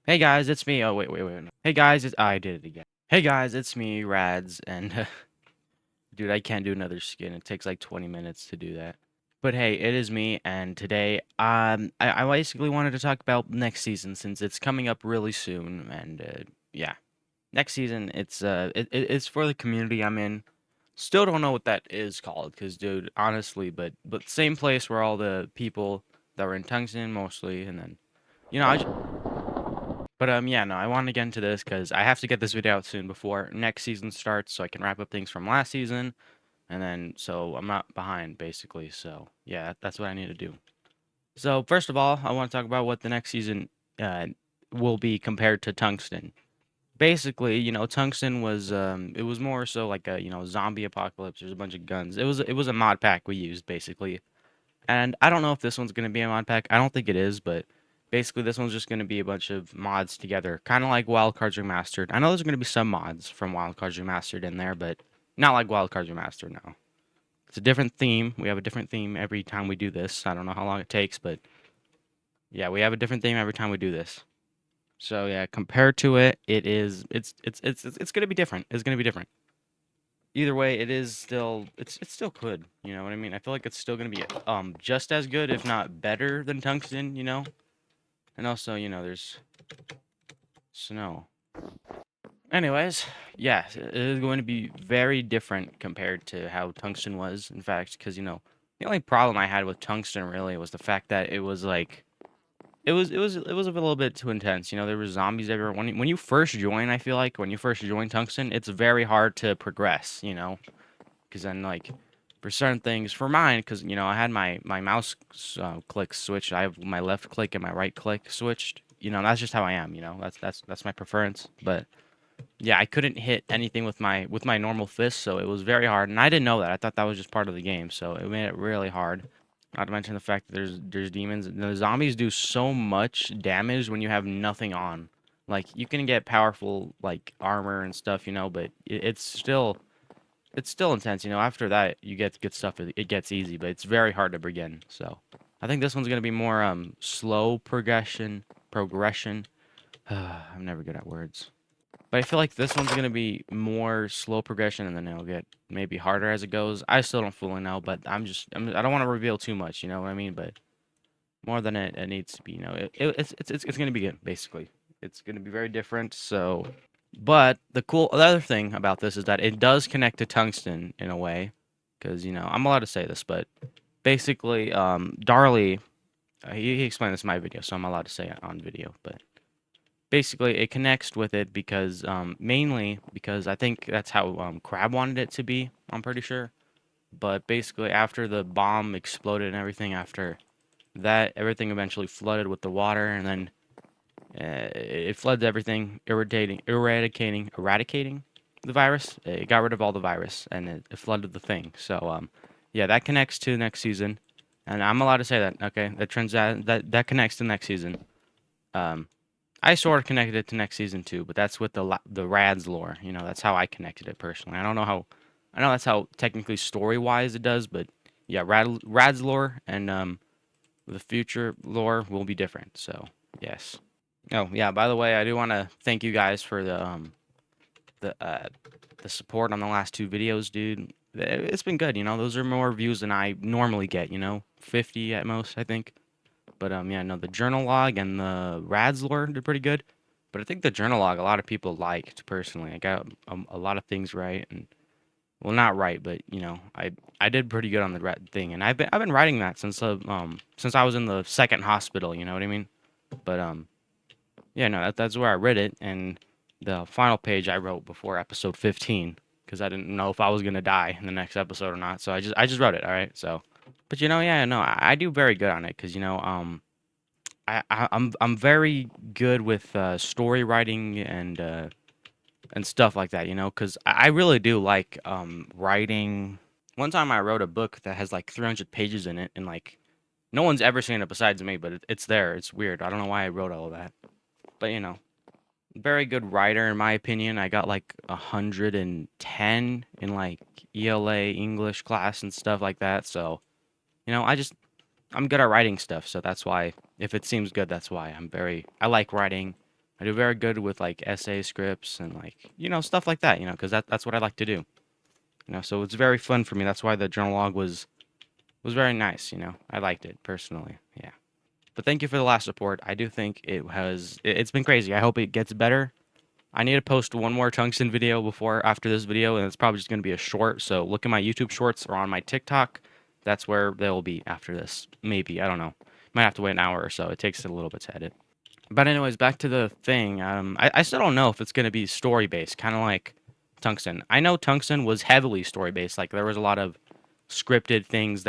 Hey guys, it's me. Oh wait. No. Hey guys, I did it again. Hey guys, it's me, Rads, and dude, I can't do another skin. It takes like 20 minutes to do that. But hey, it is me, and today, I basically wanted to talk about next season since it's coming up really soon, and yeah, next season it's for the community I'm in. Still don't know what that is called, cause dude, honestly, but same place where all the people that were in Tungsten mostly, and then I But yeah, no, I want to get into this because I have to get this video out soon before next season starts, so I can wrap up things from last season, and then so I'm not behind basically. So yeah, that's what I need to do. So first of all, I want to talk about what the next season uh, will be compared to Tungsten. Basically, Tungsten was it was more so like a zombie apocalypse. There's a bunch of guns. It was a mod pack we used basically, and I don't know if this one's gonna be a mod pack. I don't think it is, but basically this one's just gonna be a bunch of mods together, kind of like Wildcards Remastered. I know there's gonna be some mods from Wildcards Remastered in there, but not like Wildcards Remastered. No, it's a different theme. We have a different theme every time we do this. I don't know how long it takes, but yeah, we have a different theme every time we do this. So yeah, compared to it, it's gonna be different. It's gonna be different. Either way, it's still good. You know what I mean? I feel like it's still gonna be just as good, if not better than Tungsten. And also there's snow. Anyways, yeah, it is going to be very different compared to how Tungsten was. In fact, because the only problem I had with Tungsten really was the fact that it was like it was a little bit too intense. There were zombies everywhere. When you first join, I feel like when you first join Tungsten, it's very hard to progress. Because then like for certain things, for mine, because I had my mouse click switched. I have my left click and my right click switched. That's just how I am. That's my preference. But yeah, I couldn't hit anything with my normal fist, so it was very hard. And I didn't know that. I thought that was just part of the game, so it made it really hard. Not to mention the fact that there's demons. The zombies do so much damage when you have nothing on. Like you can get powerful like armor and stuff, but it's still intense. After that, you get good stuff. It gets easy, but it's very hard to begin. So, I think this one's gonna be more slow progression. Progression. I'm never good at words, but I feel like this one's gonna be more slow progression, and then it'll get maybe harder as it goes. I still don't fully know, but I don't want to reveal too much. You know what I mean? But more than it needs to be. It's gonna be good. Basically, it's gonna be very different. So. But the other thing about this is that it does connect to tungsten in a way, because I'm allowed to say this, but basically, Darley, he explained this in my video, so I'm allowed to say it on video. But basically, it connects with it because mainly because I think that's how Crab wanted it to be. I'm pretty sure. But basically, after the bomb exploded and everything, after that, everything eventually flooded with the water, and then it floods everything, eradicating the virus. It got rid of all the virus, and it flooded the thing. So yeah, that connects to next season, and I'm allowed to say that. Okay, that connects to next season. Um, I sort of connected it to next season too, but that's with the Rads lore. That's how I connected it personally. I don't know how. I know that's how technically story wise it does, but yeah, Rads lore and the future lore will be different. So yes. Oh yeah, by the way, I do want to thank you guys for the uh the support on the last two videos, dude. It's been good, Those are more views than I normally get, 50 at most, I think. But yeah, no, the journal log and the Rads lore did pretty good. But I think the journal log a lot of people liked personally. I got a lot of things right, and well, not right, but I did pretty good on the thing, and I've been writing that since I was in the second hospital. You know what I mean? But yeah, no, that's where I read it, and the final page I wrote before episode 15 because I didn't know if I was gonna die in the next episode or not. So I just wrote it. All right. So, but yeah, no, I do very good on it because I'm very good with story writing and stuff like that. Because I really do like writing. One time I wrote a book that has like 300 pages in it, and like no one's ever seen it besides me, but it's there. It's weird. I don't know why I wrote all of that, but very good writer in my opinion. I got like 110 in like ELA English class and stuff like that. So, I'm good at writing stuff, so that's why if it seems good, that's why I like writing. I do very good with like essay scripts and like, stuff like that, because that's what I like to do. So it's very fun for me. That's why the journal log was very nice. I liked it personally. Yeah. But thank you for the last support. I do think it's been crazy. I hope it gets better. I need to post one more tungsten video after this video, and it's probably just going to be a short. So look at my YouTube shorts or on my TikTok. That's where they'll be after this. Maybe, I don't know. Might have to wait an hour or so. It takes a little bit to edit. But anyways, back to the thing. I still don't know if it's going to be story based, kind of like Tungsten. I know Tungsten was heavily story based. Like there was a lot of scripted things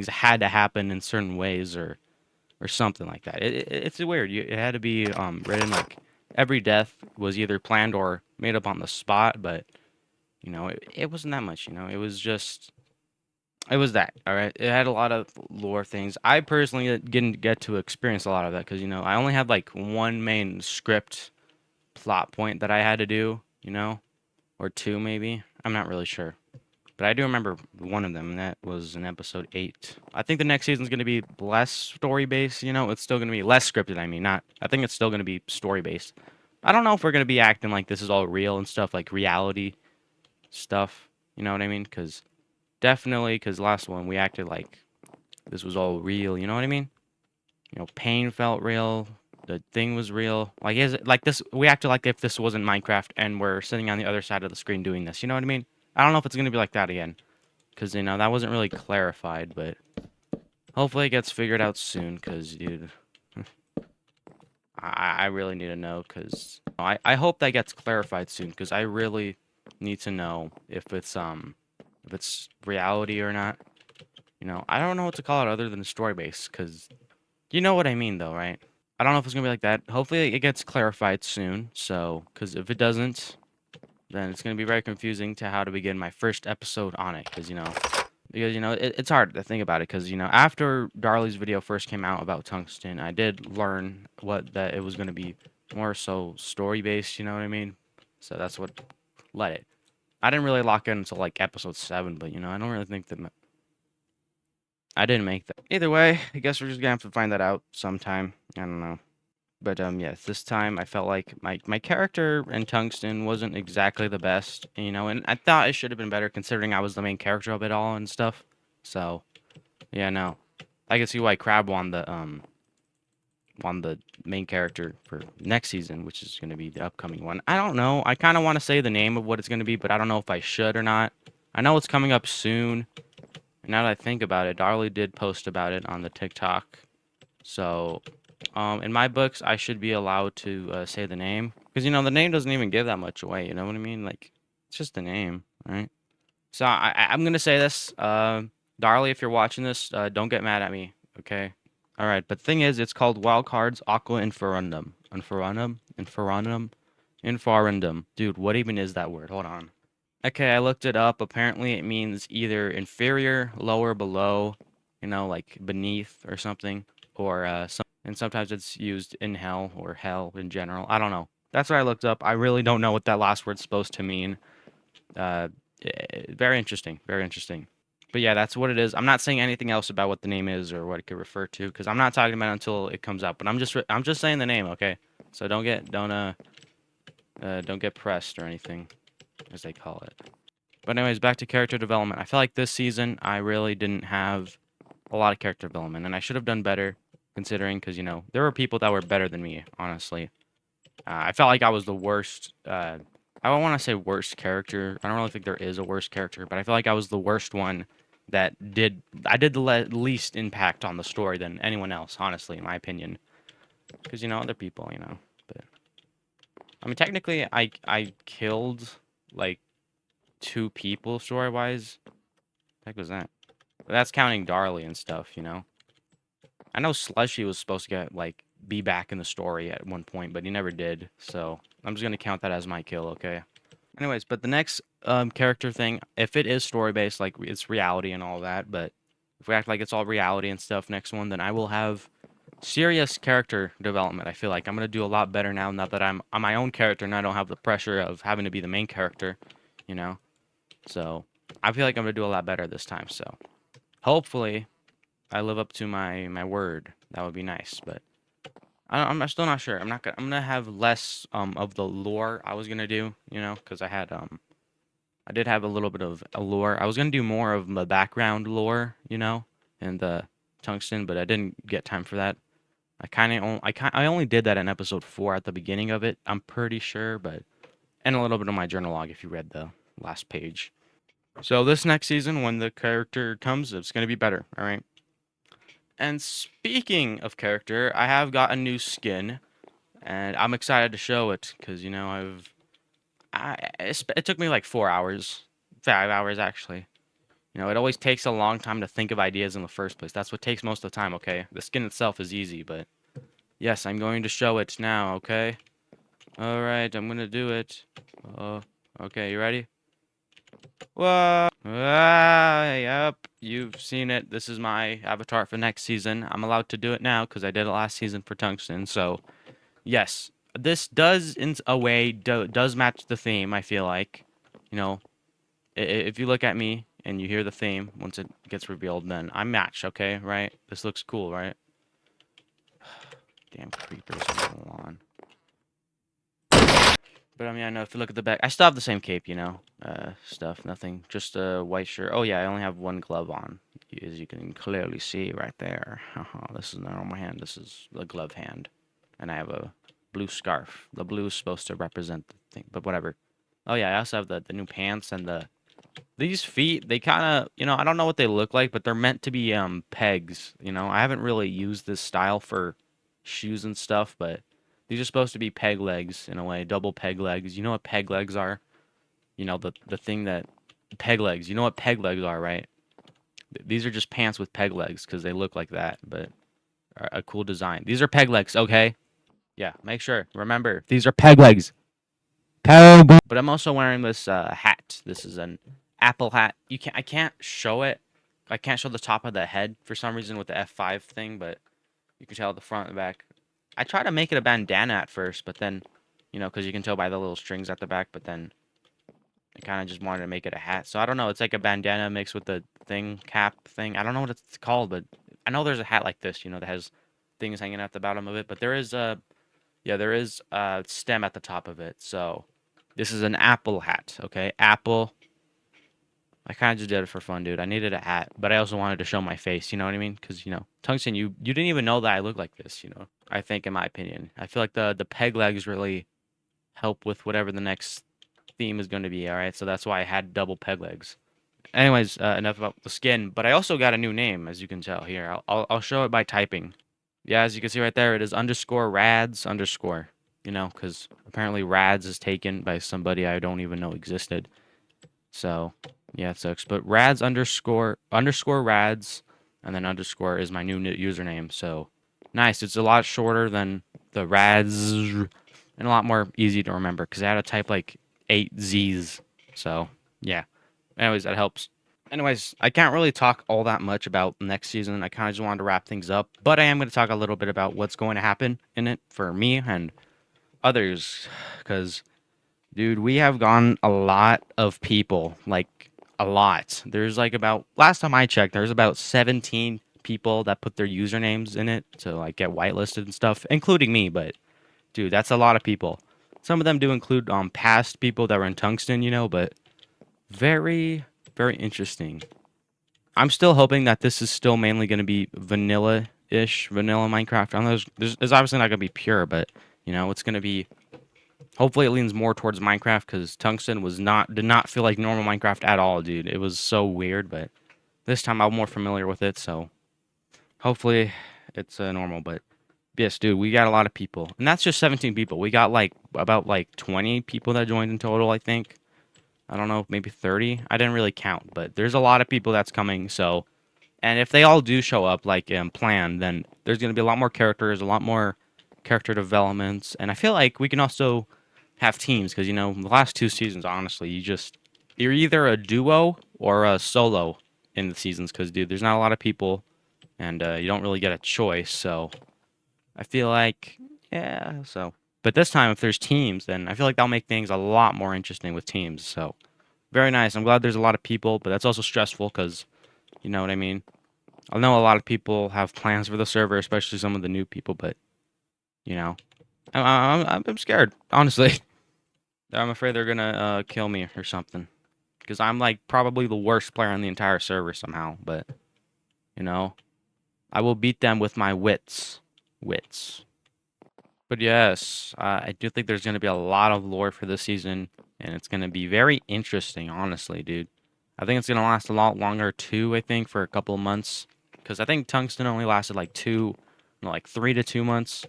had to happen in certain ways or something like that. It's weird. It had to be written like every death was either planned or made up on the spot, but it wasn't that much. It was that. All right. It had a lot of lore things. I personally didn't get to experience a lot of that because I only had like one main script plot point that I had to do. Or two maybe. I'm not really sure. But I do remember one of them, and that was in episode 8. I think the next season's going to be less story-based, It's still going to be less scripted, I mean, not... I think it's still going to be story-based. I don't know if we're going to be acting like this is all real and stuff, like reality stuff, you know what I mean? Because last one, we acted like this was all real, you know what I mean? Pain felt real, the thing was real. Like, is it like this? We acted like if this wasn't Minecraft and we're sitting on the other side of the screen doing this, you know what I mean? I don't know if it's going to be like that again. Because, that wasn't really clarified, but hopefully it gets figured out soon, because, dude, I really need to know, because I hope that gets clarified soon, because I really need to know if it's reality or not. I don't know what to call it other than story base, because you know what I mean, though, right? I don't know if it's going to be like that. Hopefully it gets clarified soon, so, because if it doesn't, then it's going to be very confusing to how to begin my first episode on it, because it's hard to think about it because after Darley's video first came out about Tungsten, I did learn that it was going to be more so story based, you know what I mean? So that's what led it. I didn't really lock in until like episode 7, but I don't really think that I didn't make that. Either way, I guess we're just gonna have to find that out sometime. I don't know. But yes, this time I felt like my character in Tungsten wasn't exactly the best, and I thought it should have been better considering I was the main character of it all and stuff. So, yeah, no. I can see why Crab won the main character for next season, which is going to be the upcoming one. I don't know. I kind of want to say the name of what it's going to be, but I don't know if I should or not. I know it's coming up soon. And now that I think about it, Darley did post about it on the TikTok. So, in my books, I should be allowed to say the name. Because, the name doesn't even give that much away, you know what I mean? Like, it's just the name, right? So, I'm going to say this. Darley, if you're watching this, don't get mad at me, okay? Alright, but the thing is, it's called Wildcards Aqua Inferundum. Inferundum. Dude, what even is that word? Hold on. Okay, I looked it up. Apparently, it means either inferior, lower, below, like beneath or something, or and sometimes it's used in hell or hell in general. I don't know. That's what I looked up. I really don't know what that last word's supposed to mean. Very interesting. Very interesting. But yeah, that's what it is. I'm not saying anything else about what the name is or what it could refer to because I'm not talking about it until it comes out. But I'm just saying the name, okay? So don't get pressed or anything, as they call it. But anyways, back to character development. I feel like this season I really didn't have a lot of character development, and I should have done better considering because there were people that were better than me. Honestly, I felt like I was the worst. I don't want to say worst character. I don't really think there is a worst character, but I feel like I was the worst one I did the least impact on the story than anyone else, honestly, in my opinion. Because other people, but I mean, technically, I killed like 2 people story wise. What the heck was that? But that's counting Darley and stuff. I know Slushy was supposed to be back in the story at one point, but he never did. So I'm just gonna count that as my kill, okay? Anyways, but the next character thing, if it is story based, like it's reality and all that, but if we act like it's all reality and stuff next one, then I will have serious character development. I feel like I'm gonna do a lot better now that I'm my own character and I don't have the pressure of having to be the main character, you know. So I feel like I'm gonna do a lot better this time. So hopefully I live up to my word. That would be nice, but I'm still not sure. I'm gonna have less of the lore I was gonna do, you know, because I did have a little bit of a lore. I was gonna do more of the background lore, you know, in the tungsten, but I didn't get time for that. I only did that in episode 4 at the beginning of it. I'm pretty sure, but and a little bit of my journal log if you read the last page. So this next season, when the character comes, it's gonna be better. All right. And speaking of character, I have got a new skin, and I'm excited to show it because you know it took me like 4 hours, 5 hours actually. You know, it always takes a long time to think of ideas in the first place. That's what takes most of the time. Okay, the skin itself is easy, but yes, I'm going to show it now. Okay. All right, I'm gonna do it. Uh, okay, you ready? Whoa! Yep, you've seen it. This is my avatar for next season. I'm allowed to do it now because I did it last season for Tungsten. So, yes, this does, in a way, does match the theme, I feel like. You know, if you look at me and you hear the theme once it gets revealed, then I'm matched, okay? Right? This looks cool, right? Damn creepers on. But I mean, I know if you look at the back, I still have the same cape, you know, stuff, nothing, just a white shirt. Oh yeah, I only have one glove on, as you can clearly see right there. This is not on my hand. This is the glove hand, and I have a blue scarf. The blue is supposed to represent the thing, but whatever. Oh yeah, I also have the new pants and these feet. They kind of, you know, I don't know what they look like, but they're meant to be pegs. You know, I haven't really used this style for shoes and stuff, but these are supposed to be peg legs in a way, double peg legs. You know what peg legs are? You know the thing that peg legs. You know what peg legs are, right? These are just pants with peg legs because they look like that, but a cool design. These are peg legs, okay? Yeah, make sure. Remember, these are peg legs. Peg. But I'm also wearing this hat. This is an Apple hat. I can't show it. I can't show the top of the head for some reason with the F5 thing, but you can tell the front and back. I tried to make it a bandana at first, but then, you know, because you can tell by the little strings at the back, but then I kind of just wanted to make it a hat. So I don't know. It's like a bandana mixed with the thing, cap thing. I don't know what it's called, but I know there's a hat like this, you know, that has things hanging at the bottom of it. But there is yeah, there is a stem at the top of it. So this is an Apple hat, okay? Apple. I kind of just did it for fun, dude. I needed a hat, but I also wanted to show my face, you know what I mean? Because, you know, Tungsten, you didn't even know that I look like this, you know? I think, in my opinion. I feel like the peg legs really help with whatever the next theme is going to be, all right? So that's why I had double peg legs. Anyways, enough about the skin, but I also got a new name, as you can tell here. I'll show it by typing. Yeah, as you can see right there, it is underscore rads underscore, you know, because apparently rads is taken by somebody I don't even know existed. So, yeah, it sucks. But rads underscore rads, and then underscore is my new username. So, nice. It's a lot shorter than the rads, and a lot more easy to remember because I had to type like 8 Z's. So, yeah. Anyways, that helps. Anyways, I can't really talk all that much about next season. I kind of just wanted to wrap things up, but I am going to talk a little bit about what's going to happen in it for me and others, because dude, we have gone a lot of people, like a lot. There's like about last time I checked, there's about 17 people that put their usernames in it to like get whitelisted and stuff, including me. But dude, that's a lot of people. Some of them do include past people that were in Tungsten, you know, but very very interesting. I'm still hoping that this is still mainly going to be vanilla-ish, vanilla Minecraft. I know there's obviously not going to be pure, but you know, it's going to be. Hopefully, it leans more towards Minecraft because Tungsten did not feel like normal Minecraft at all, dude. It was so weird, but this time I'm more familiar with it, so hopefully it's normal. But yes, dude, we got a lot of people, and that's just 17 people. We got like about like 20 people that joined in total, I think. I don't know, maybe 30. I didn't really count, but there's a lot of people that's coming. So, and if they all do show up like planned, then there's gonna be a lot more characters, a lot more character developments, and I feel like we can also have teams because you know the last 2 seasons, honestly, you're either a duo or a solo in the seasons because dude, there's not a lot of people, and you don't really get a choice. So I feel like yeah. So, but this time, if there's teams, then I feel like that'll make things a lot more interesting with teams. So very nice. I'm glad there's a lot of people, but that's also stressful because you know what I mean. I know a lot of people have plans for the server, especially some of the new people, but You know, I'm scared, honestly. I'm afraid they're gonna kill me or something. Because I'm like probably the worst player on the entire server somehow. But you know, I will beat them with my wits. Wits. But yes, I do think there's gonna be a lot of lore for this season, and it's gonna be very interesting, honestly, dude. I think it's gonna last a lot longer too. I think for a couple of months, because I think Tungsten only lasted like no, like 3 to 2 months,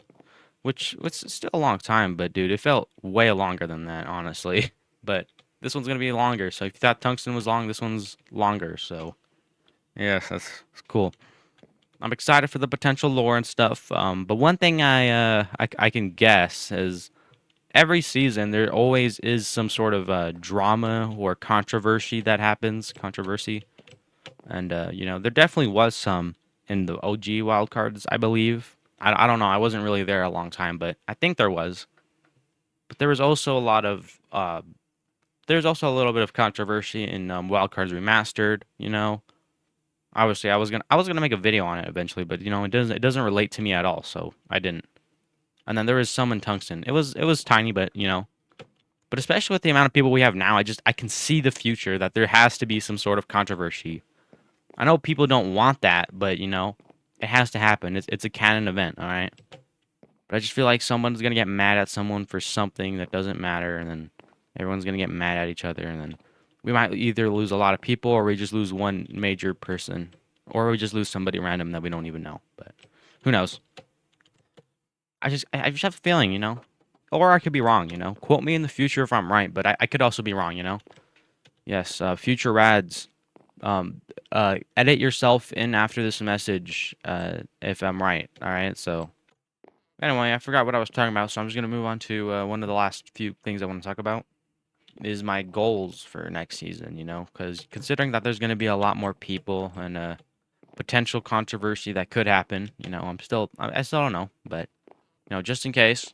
which is still a long time. But dude, it felt way longer than that, honestly. But this one's gonna be longer. So if you thought Tungsten was long, this one's longer. So yes, that's cool. I'm excited for the potential lore and stuff. But one thing I can guess is every season there always is some sort of drama or controversy that happens. Controversy, and there definitely was some in the OG wildcards, I believe. I don't know. I wasn't really there a long time, but I think there was. But there was also a lot of there's also a little bit of controversy in wildcards remastered. Obviously, I was gonna make a video on it eventually, but it doesn't relate to me at all, so I didn't. And then there was some in Tungsten. It was tiny, but but especially with the amount of people we have now, I can see the future that there has to be some sort of controversy. I know people don't want that, but it has to happen. It's a canon event, all right. But I just feel like someone's gonna get mad at someone for something that doesn't matter, and then everyone's gonna get mad at each other, and then we might either lose a lot of people, or we just lose one major person, or we just lose somebody random that we don't even know. But who knows? I just have a feeling, or I could be wrong. Quote me in the future if I'm right, but I could also be wrong. Yes, future rads. Edit yourself in after this message if I'm right. All right, so. Anyway, I forgot what I was talking about, so I'm just gonna move on to one of the last few things I want to talk about. Is my goals for next season, because considering that there's gonna be a lot more people and potential controversy that could happen, I still don't know, but just in case,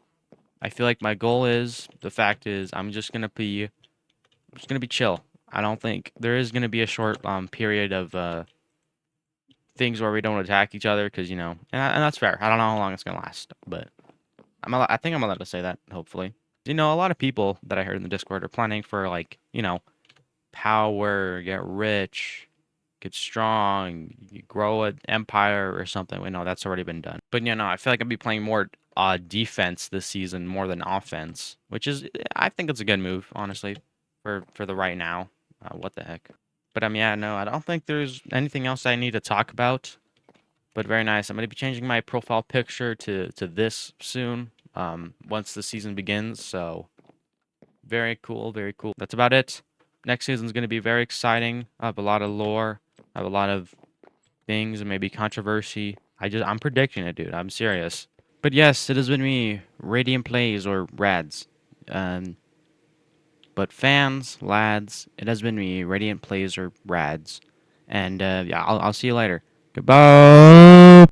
I feel like my goal is the fact is I'm just gonna be chill. I don't think there is gonna be a short period of things where we don't attack each other, because and that's fair. I don't know how long it's gonna last, but. I think I'm allowed to say that, hopefully. A lot of people that I heard in the Discord are planning for, like, power, get rich, get strong, you grow an empire or something. We know that's already been done. But, I feel like I'll be playing more defense this season more than offense, which is, I think it's a good move, honestly, for the right now. What the heck? But, yeah, no, I don't think there's anything else I need to talk about. But very nice. I'm going to be changing my profile picture to this soon, once the season begins. So very cool, very cool. That's about it. Next season's going to be very exciting. I have a lot of lore. I have a lot of things and maybe controversy. I'm predicting it, dude. I'm serious. But yes, it has been me, Radiant Plays or Rads. Um, but fans, lads, it has been me, Radiant Plays or Rads. And yeah, I'll see you later. Goodbye.